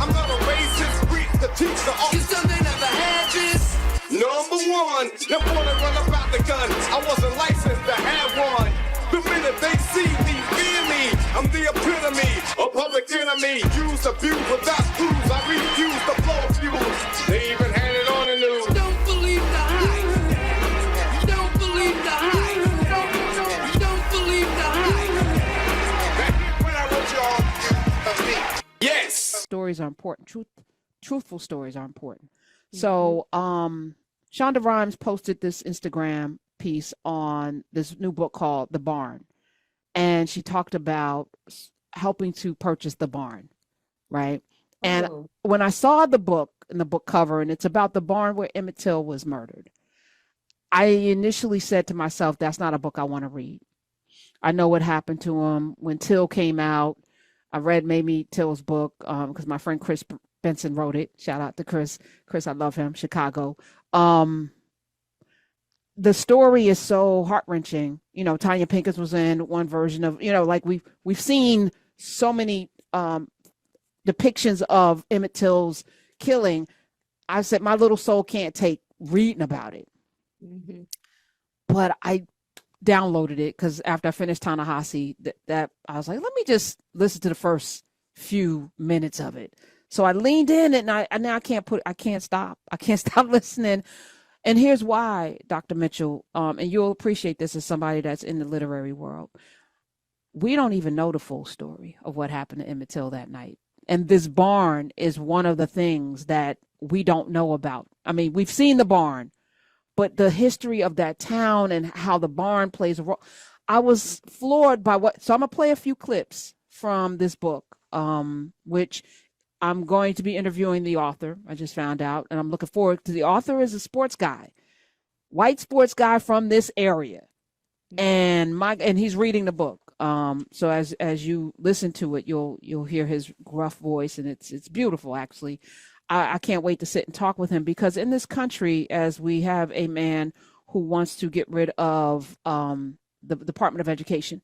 I'm not a racist, preach the teacher. You still they never had this. Number one, never wanna run about the gun. I wasn't licensed to have one. The minute they see me, fear me. I'm the epitome, a public enemy. Use, abuse, without clues. I refuse to blow fuse. They even had it on the news. Don't believe the hype. Don't believe the hype. Don't believe the hype. Back when I wrote y'all, yes. Stories are important. Truthful stories are important. So, Shonda Rhimes posted this Instagram piece on this new book called The Barn. And she talked about helping to purchase the barn, right? And when I saw the book and the book cover, and it's about the barn where Emmett Till was murdered, I initially said to myself, that's not a book I want to read. I know what happened to him when Till came out. I read Mamie Till's book because my friend Chris Benson wrote it. Shout out to Chris. Chris, I love him. Chicago. The story is so heart-wrenching. You know, Tanya Pinkett was in one version of, you know, like we've seen so many depictions of Emmett Till's killing. I said, my little soul can't take reading about it. But I downloaded it because after I finished Ta-Nehisi, that I was like, let me just listen to the first few minutes of it. So I leaned in and now I can't stop. I can't stop listening. And here's why, Dr. Mitchell, and you'll appreciate this as somebody that's in the literary world. We don't even know the full story of what happened to Emmett Till that night. And this barn is one of the things that we don't know about. I mean, we've seen the barn, but the history of that town and how the barn plays a role. I was floored by so I'm going to play a few clips from this book, which I'm going to be interviewing the author. I just found out, and I'm looking forward to the author is a sports guy, white sports guy from this area. And he's reading the book. So as you listen to it, you'll hear his gruff voice, and it's beautiful, actually. I can't wait to sit and talk with him because in this country, as we have a man who wants to get rid of the Department of Education,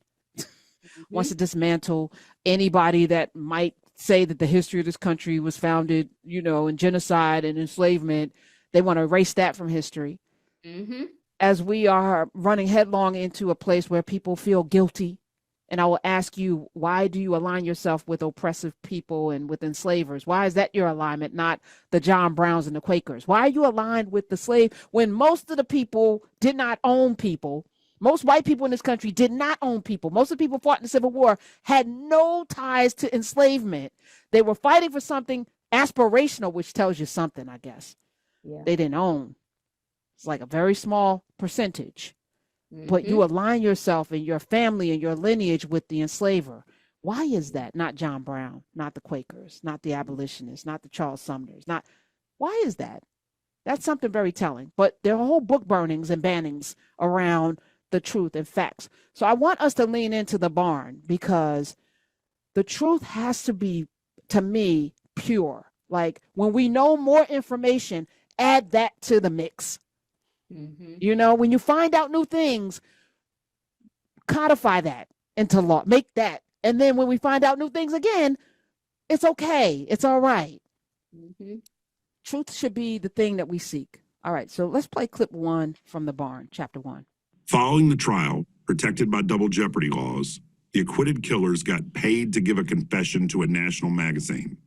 wants to dismantle anybody that might say that the history of this country was founded, you know, in genocide and enslavement. They want to erase that from history. As we are running headlong into a place where people feel guilty. And I will ask you, why do you align yourself with oppressive people and with enslavers? Why is that your alignment, not the John Browns and the Quakers? Why are you aligned with the slave when most of the people did not own people? Most white people in this country did not own people. Most of the people fought in the Civil War had no ties to enslavement. They were fighting for something aspirational, which tells you something, I guess. They didn't own. It's like a very small percentage. But you align yourself and your family and your lineage with the enslaver. Why is that? Not John Brown, not the Quakers, not the abolitionists, not the Charles Sumners. Why is that? That's something very telling. But there are whole book burnings and bannings around the truth and facts. So I want us to lean into the barn because the truth has to be, to me, pure. Like when we know more information, add that to the mix. You know, when you find out new things, codify that into law, make that. And then when we find out new things again, it's okay. It's all right. Truth should be the thing that we seek. All right. So let's play clip 1 from The Barn, chapter 1. Following the trial, protected by double jeopardy laws, the acquitted killers got paid to give a confession to a national magazine.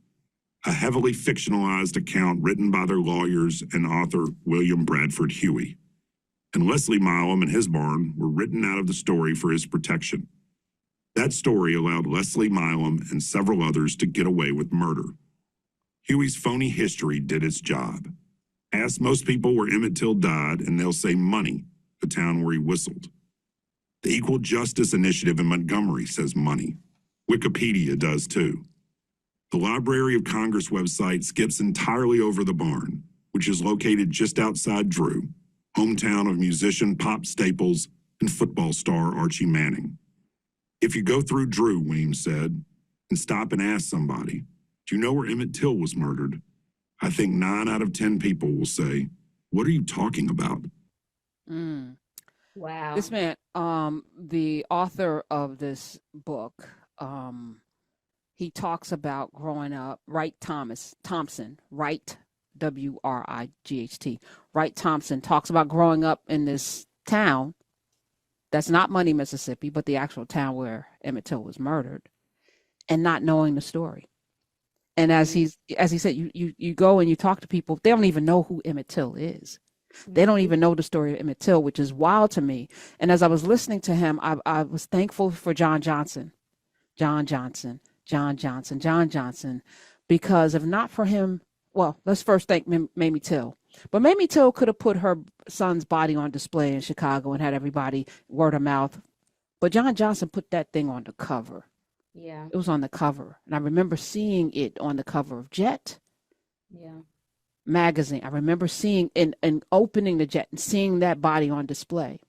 A heavily fictionalized account written by their lawyers and author William Bradford Huey. And Leslie Milam and his barn were written out of the story for his protection. That story allowed Leslie Milam and several others to get away with murder. Huey's phony history did its job. Ask most people where Emmett Till died, and they'll say Money, the town where he whistled. The Equal Justice Initiative in Montgomery says Money. Wikipedia does too. The Library of Congress website skips entirely over the barn, which is located just outside Drew, hometown of musician Pop Staples and football star Archie Manning. If you go through Drew, Weems said, and stop and ask somebody, do you know where Emmett Till was murdered? I think 9 out of 10 people will say, what are you talking about? Wow. This man, the author of this book, he talks about growing up. Wright Thompson, Wright, Wright, Wright Thompson talks about growing up in this town that's not Money, Mississippi, but the actual town where Emmett Till was murdered, and not knowing the story. And as he said, you go and you talk to people, they don't even know who Emmett Till is. They don't even know the story of Emmett Till, which is wild to me. And as I was listening to him, I was thankful for John Johnson, because if not for him, well, let's first thank Mamie Till. But Mamie Till could have put her son's body on display in Chicago and had everybody word of mouth. But John Johnson put that thing on the cover. Yeah. It was on the cover. And I remember seeing it on the cover of Jet. Yeah. Magazine. I remember seeing and opening the Jet and seeing that body on display.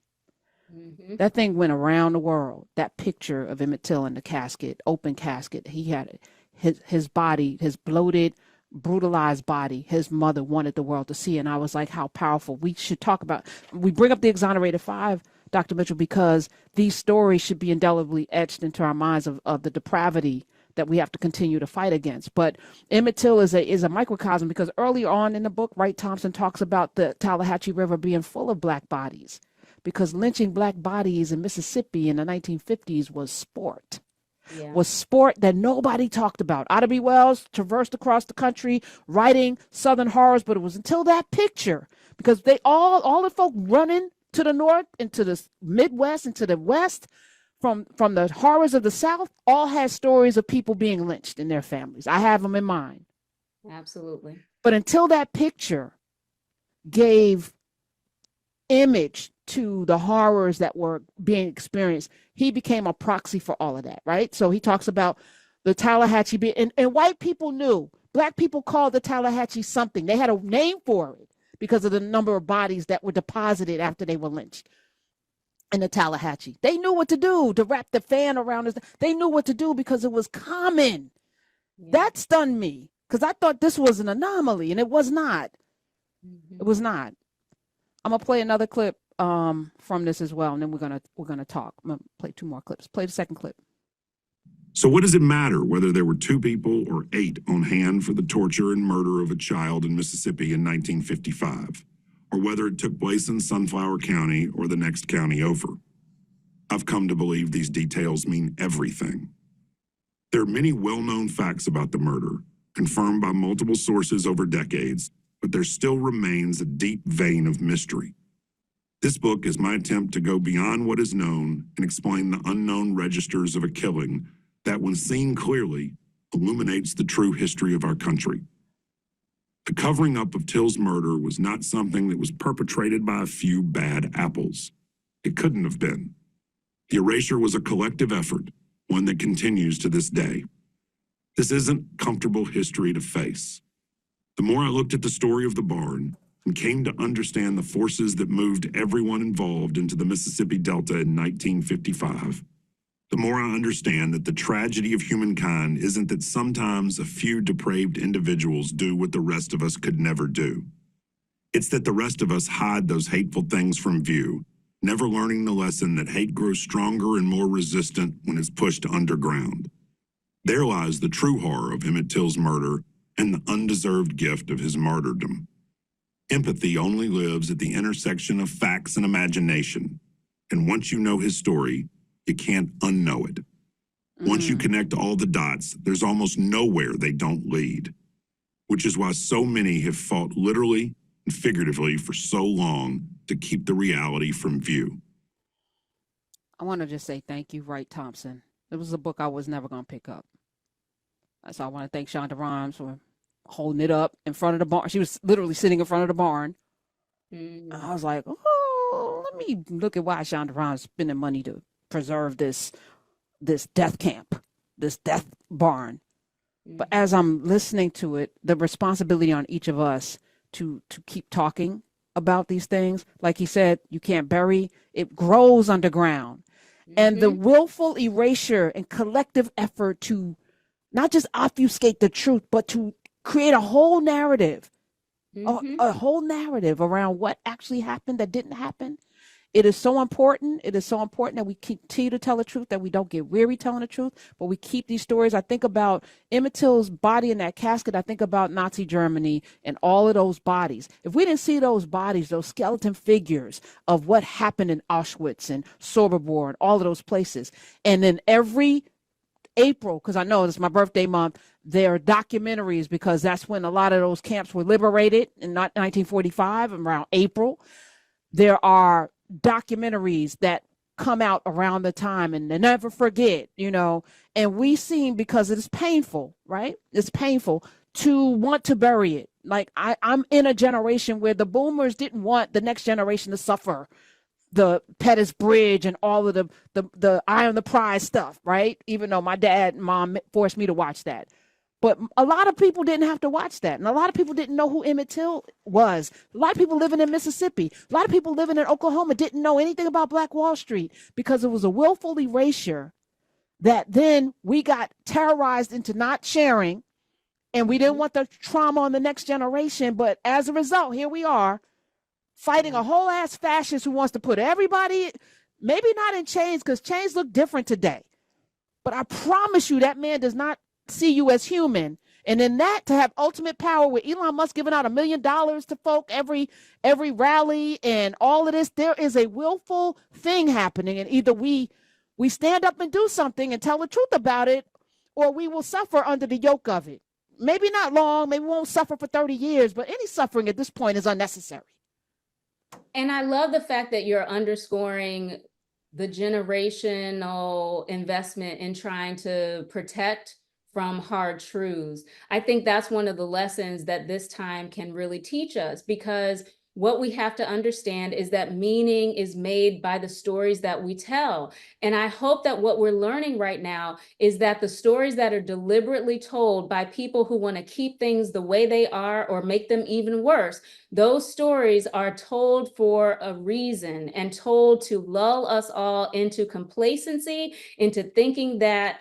Mm-hmm. That thing went around the world. That picture of Emmett Till in the casket, open casket. He had his body, his bloated, brutalized body. His mother wanted the world to see. And I was like, how powerful. We should talk about, we bring up the Exonerated Five, Dr. Mitchell, because these stories should be indelibly etched into our minds of the depravity that we have to continue to fight against. But Emmett Till is a microcosm, because early on in the book, Wright Thompson talks about the Tallahatchie River being full of black bodies, because lynching black bodies in Mississippi in the 1950s was sport. Yeah. Was sport that nobody talked about. Ida B. Wells traversed across the country writing Southern horrors, but it was until that picture, because they all the folk running to the north, into the Midwest, into the West, from the horrors of the South, all had stories of people being lynched in their families. I have them in mind. Absolutely. But until that picture gave image to the horrors that were being experienced, he became a proxy for all of that, right? So he talks about the Tallahatchie, and white people knew. Black people called the Tallahatchie something. They had a name for it because of the number of bodies that were deposited after they were lynched in the Tallahatchie. They knew what to do to wrap the fan around us. They knew what to do because it was common. Yeah. That stunned me, because I thought this was an anomaly, and it was not. Mm-hmm. It was not. I'm gonna play another clip from this as well, and then we're gonna talk. I'm gonna play two more clips. Play the second clip. So what does it matter whether there were 2 people or 8 on hand for the torture and murder of a child in Mississippi in 1955, or whether it took place in Sunflower County or the next county over? I've come to believe these details mean everything. There are many well-known facts about the murder, confirmed by multiple sources over decades, but there still remains a deep vein of mystery. This book is my attempt to go beyond what is known and explain the unknown registers of a killing that, when seen clearly, illuminates the true history of our country. The covering up of Till's murder was not something that was perpetrated by a few bad apples. It couldn't have been. The erasure was a collective effort, one that continues to this day. This isn't comfortable history to face. The more I looked at the story of the barn and came to understand the forces that moved everyone involved into the Mississippi Delta in 1955, the more I understand that the tragedy of humankind isn't that sometimes a few depraved individuals do what the rest of us could never do. It's that the rest of us hide those hateful things from view, never learning the lesson that hate grows stronger and more resistant when it's pushed underground. There lies the true horror of Emmett Till's murder and the undeserved gift of his martyrdom. Empathy only lives at the intersection of facts and imagination, and once you know his story, you can't unknow it. Once you connect all the dots, there's almost nowhere they don't lead, which is why so many have fought literally and figuratively for so long to keep the reality from view. I want to just say thank you, Wright Thompson. It was a book I was never going to pick up. So I want to thank Shonda Rhimes for holding it up in front of the barn. She was literally sitting in front of the barn. I was like, oh, let me look at why Shonda Rhimes is spending money to preserve this death camp, this death barn. But as I'm listening to it, the responsibility on each of us to keep talking about these things, like he said, you can't bury, it grows underground. And the willful erasure and collective effort to not just obfuscate the truth, but to create a whole narrative, a whole narrative around what actually happened that didn't happen, It is so important. It is so important that we continue to tell the truth, that we don't get weary telling the truth, but we keep these stories. I think about Emmett Till's body in that casket. I think about Nazi Germany and all of those bodies. If we didn't see those bodies, those skeleton figures of what happened in Auschwitz and Sobibor and all of those places, and then every April, because I know it's my birthday month, there are documentaries, because that's when a lot of those camps were liberated in 1945, around April. There are documentaries that come out around the time, and they never forget, and we seem, because it is painful, right? It's painful to want to bury it. Like I'm in a generation where the boomers didn't want the next generation to suffer the Pettus Bridge and all of the Eye on the Prize stuff, right? Even though my dad and mom forced me to watch that. But a lot of people didn't have to watch that. And a lot of people didn't know who Emmett Till was. A lot of people living in Mississippi, a lot of people living in Oklahoma didn't know anything about Black Wall Street, because it was a willful erasure that then we got terrorized into not sharing, and we didn't want the trauma on the next generation. But as a result, here we are fighting a whole ass fascist who wants to put everybody, maybe not in chains, because chains look different today. But I promise you, that man does not see you as human. And in that, to have ultimate power, with Elon Musk giving out $1 million to folk every rally and all of this, there is a willful thing happening. And either we stand up and do something and tell the truth about it, or we will suffer under the yoke of it. Maybe not long, maybe we won't suffer for 30 years, but any suffering at this point is unnecessary. And I love the fact that you're underscoring the generational investment in trying to protect from hard truths. I think that's one of the lessons that this time can really teach us, because what we have to understand is that meaning is made by the stories that we tell. And I hope that what we're learning right now is that the stories that are deliberately told by people who want to keep things the way they are or make them even worse, those stories are told for a reason, and told to lull us all into complacency, into thinking that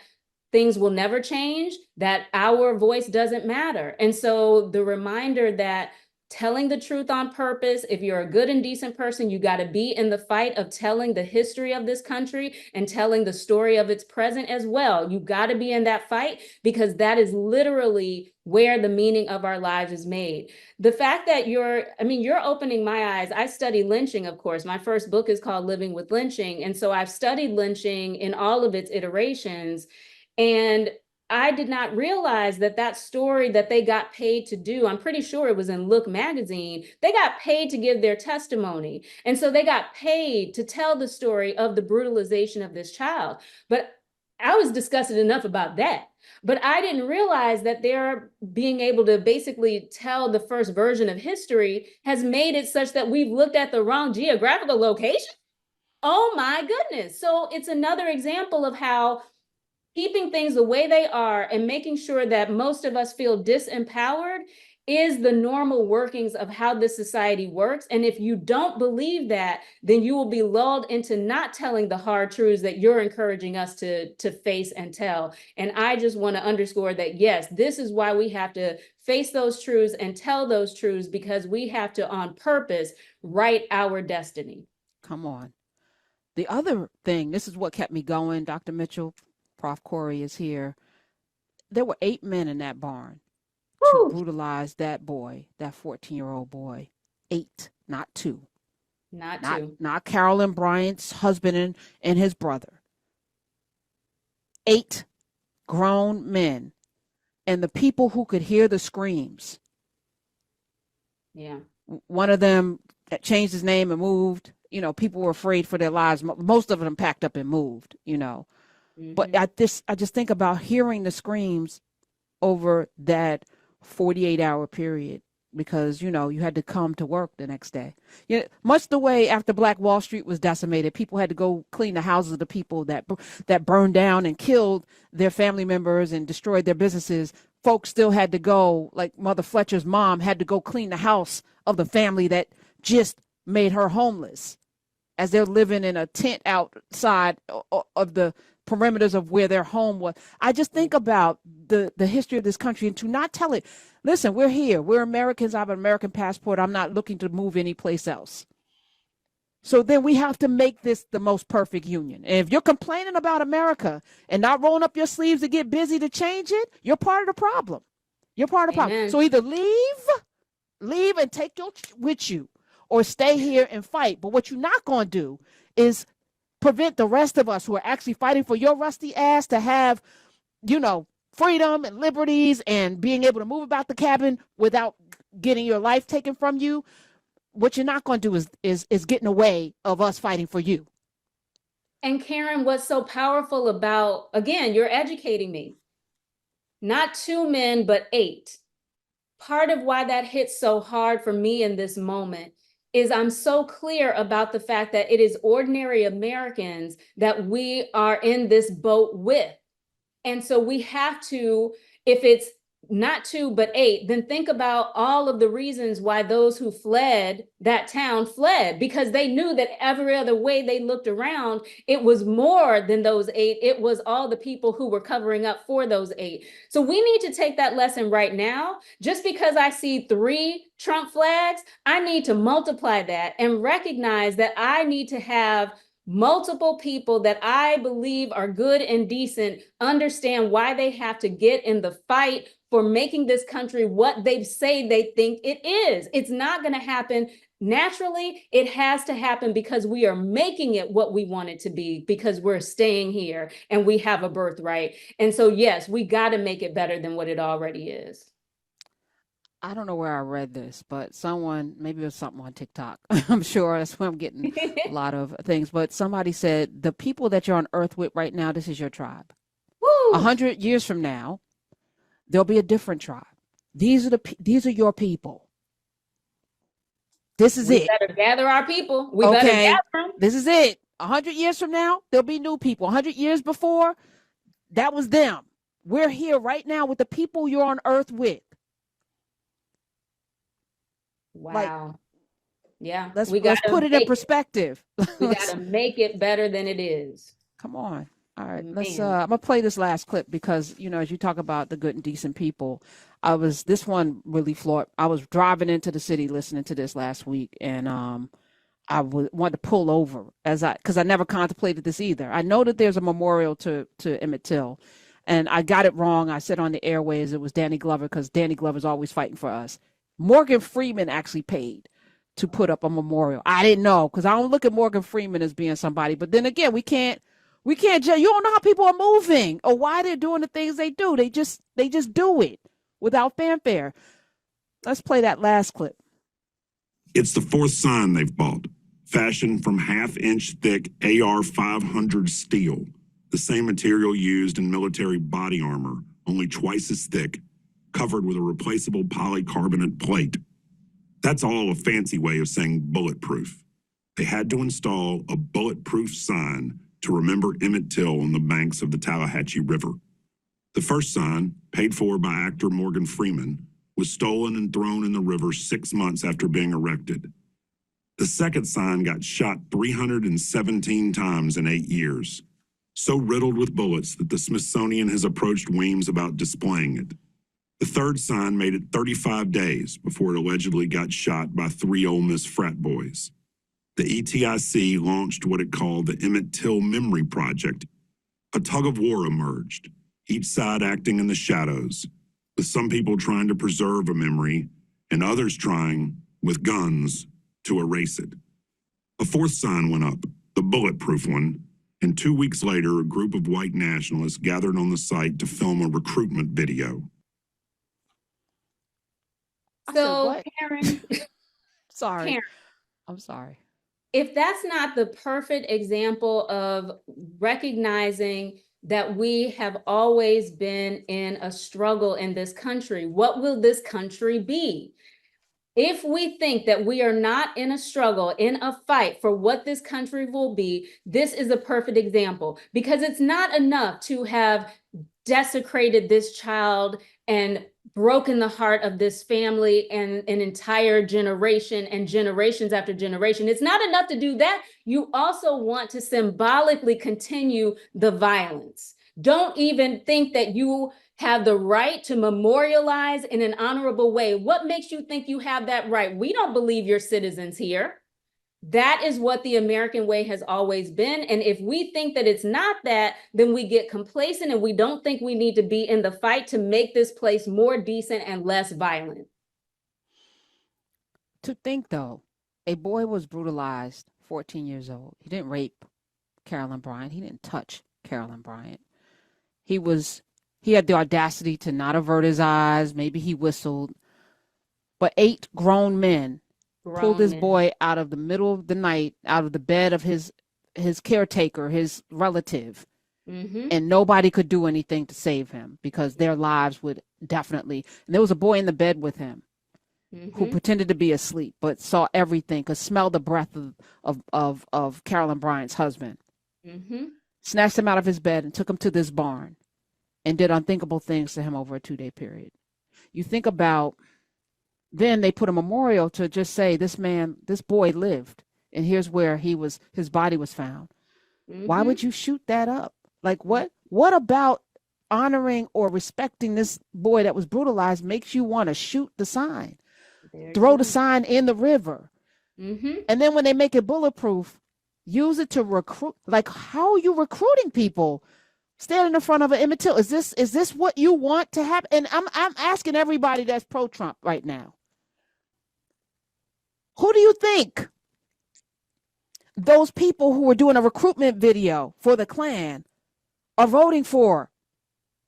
things will never change, that our voice doesn't matter. And so the reminder that telling the truth on purpose, if you're a good and decent person, you got to be in the fight of telling the history of this country and telling the story of its present as well. You got to be in that fight, because that is literally where the meaning of our lives is made. The fact that you're opening my eyes. I study lynching, of course. My first book is called Living with Lynching. And so I've studied lynching in all of its iterations. And I did not realize that story that they got paid to do, I'm pretty sure it was in Look magazine, they got paid to give their testimony. And so they got paid to tell the story of the brutalization of this child. But I was disgusted enough about that. But I didn't realize that they're being able to basically tell the first version of history has made it such that we've looked at the wrong geographical location. Oh my goodness. So it's another example of how keeping things the way they are and making sure that most of us feel disempowered is the normal workings of how this society works. And if you don't believe that, then you will be lulled into not telling the hard truths that you're encouraging us to face and tell. And I just want to underscore that, yes, this is why we have to face those truths and tell those truths, because we have to, on purpose, write our destiny. Come on. The other thing, this is what kept me going, Dr. Mitchell, Prof. Corey is here. There were 8 men in that barn to brutalize that boy, that 14-year-old boy. 8, not 2. Not 2. Not Carolyn Bryant's husband and his brother. 8 grown men. And the people who could hear the screams. Yeah. One of them changed his name and moved. People were afraid for their lives. Most of them packed up and moved, But I just think about hearing the screams over that 48-hour period, because, you had to come to work the next day. Much the way after Black Wall Street was decimated, people had to go clean the houses of the people that burned down and killed their family members and destroyed their businesses. Folks still had to go, like Mother Fletcher's mom had to go clean the house of the family that just made her homeless, as they're living in a tent outside of the perimeters of where their home was. I just think about the history of this country, and to not tell it. Listen, we're here. We're Americans. I have an American passport. I'm not looking to move anyplace else. So then we have to make this the most perfect union. And if you're complaining about America and not rolling up your sleeves to get busy to change it, you're part of the problem. You're part of the problem. So either leave and take your with you, or stay here and fight. But what you're not going to do is prevent the rest of us who are actually fighting for your rusty ass to have, freedom and liberties and being able to move about the cabin without getting your life taken from you. What you're not going to do is get in the way of us fighting for you. And Karen, what's so powerful about, again, you're educating me, not 2 men, but 8. Part of why that hits so hard for me in this moment is I'm so clear about the fact that it is ordinary Americans that we are in this boat with. And so we have to, if it's not 2, but 8, then think about all of the reasons why those who fled that town fled, because they knew that every other way they looked around, it was more than those 8. It was all the people who were covering up for those 8. So we need to take that lesson right now. Just because I see 3 Trump flags, I need to multiply that and recognize that I need to have multiple people that I believe are good and decent understand why they have to get in the fight for making this country what they say they think it is. It's not going to happen naturally. It has to happen because we are making it what we want it to be, because we're staying here and we have a birthright. And so, yes, we got to make it better than what it already is. I don't know where I read this, but maybe it was something on TikTok. I'm sure that's where I'm getting a lot of things. But somebody said, the people that you're on earth with right now, this is your tribe. Woo! 100 years from now, there'll be a different tribe. These are your people. This is it. We better gather our people. We better gather them. This is it. 100 years from now, there'll be new people. 100 years before, that was them. We're here right now with the people you're on earth with. Wow. Yeah. Let's put it in perspective. We got to make it better than it is. Come on. All right. I'm going to play this last clip because, as you talk about the good and decent people, this one really floored. I was driving into the city listening to this last week, and I wanted to pull over because I never contemplated this either. I know that there's a memorial to Emmett Till, and I got it wrong. I said on the airways it was Danny Glover because Danny Glover's always fighting for us. Morgan Freeman actually paid to put up a memorial. I didn't know because I don't look at Morgan Freeman as being somebody. But then again, we can't judge. You don't know how people are moving or why they're doing the things they do. They just do it without fanfare. Let's play that last clip. It's the 4th sign they've bought, fashioned from half-inch thick AR-500 steel, the same material used in military body armor, only twice as thick, covered with a replaceable polycarbonate plate. That's all a fancy way of saying bulletproof. They had to install a bulletproof sign to remember Emmett Till on the banks of the Tallahatchie River. The first sign, paid for by actor Morgan Freeman, was stolen and thrown in the river 6 months after being erected. The second sign got shot 317 times in 8 years, so riddled with bullets that the Smithsonian has approached Weems about displaying it. The third sign made it 35 days before it allegedly got shot by 3 Ole Miss frat boys. The ETIC launched what it called the Emmett Till Memory Project. A tug of war emerged, each side acting in the shadows, with some people trying to preserve a memory and others trying, with guns, to erase it. A 4th sign went up, the bulletproof one, and 2 weeks later, a group of white nationalists gathered on the site to film a recruitment video. So, Karen, sorry. Karen, I'm sorry. If that's not the perfect example of recognizing that we have always been in a struggle in this country, what will this country be? If we think that we are not in a struggle, in a fight for what this country will be, this is a perfect example, because it's not enough to have desecrated this child and broken the heart of this family and an entire generation and generations after generation. It's not enough to do that. You also want to symbolically continue the violence. Don't even think that you have the right to memorialize in an honorable way. What makes you think you have that right? We don't believe you're citizens here. That is what the American way has always been. And if we think that it's not that, then we get complacent and we don't think we need to be in the fight to make this place more decent and less violent. To think, though, a boy was brutalized, 14 years old. He didn't rape Carolyn Bryant. He didn't touch Carolyn Bryant. He had the audacity to not avert his eyes. Maybe he whistled. But 8 grown men pulled this boy out of the middle of the night, out of the bed of his caretaker, his relative. Mm-hmm. And nobody could do anything to save him because their lives would definitely. And there was a boy in the bed with him who pretended to be asleep, but saw everything, could smell the breath of Carolyn Bryant's husband. Snatched him out of his bed and took him to this barn and did unthinkable things to him over a 2-day period. You think about, then they put a memorial to just say this boy lived, and here's where his body was found. Why would you shoot that up? Like, what about honoring or respecting this boy that was brutalized makes you want to shoot the sign, throw the sign in the river? And then when they make it bulletproof, use it to recruit. Like, how are you recruiting people standing in front of an Emmett Till? Is this what you want to happen? And I'm asking everybody that's pro-Trump right now. Who do you think those people who were doing a recruitment video for the Klan are voting for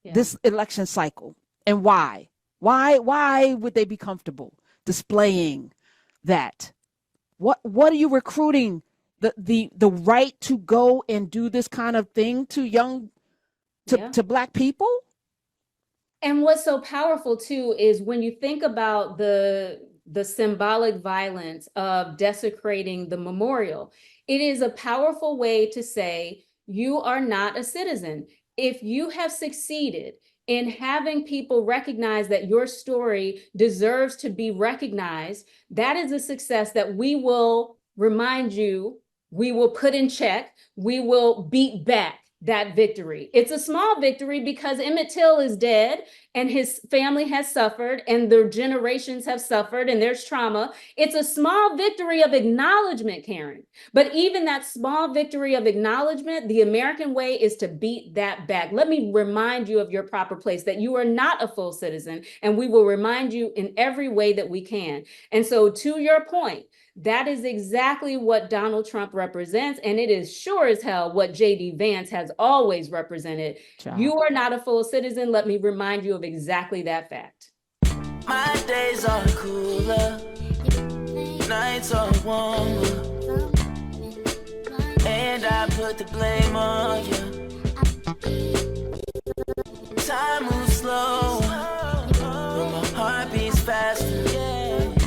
this election cycle? And why? Why would they be comfortable displaying that? What are you recruiting? The right to go and do this kind of thing to to Black people? And what's so powerful too is when you think about the symbolic violence of desecrating the memorial, it is a powerful way to say you are not a citizen. If you have succeeded in having people recognize that your story deserves to be recognized, that is a success that we will remind you, we will put in check, we will beat back that victory. It's a small victory because Emmett Till is dead and his family has suffered and their generations have suffered and there's trauma. It's a small victory of acknowledgement, Karen. But even that small victory of acknowledgement, the American way is to beat that back. Let me remind you of your proper place, that you are not a full citizen, and we will remind you in every way that we can. And so to your point, that is exactly what Donald Trump represents, and it is sure as hell what J.D. Vance has always represented. Child. You are not a full citizen. Let me remind you of exactly that fact. My days are cooler, nights are warmer, and I put the blame on you. Time moves slow, but my heart beats faster.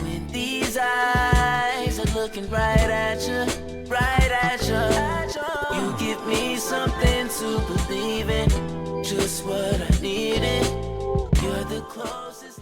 When these eyes are looking right at you, you give me something to believe in, just what I needed. You're the closest.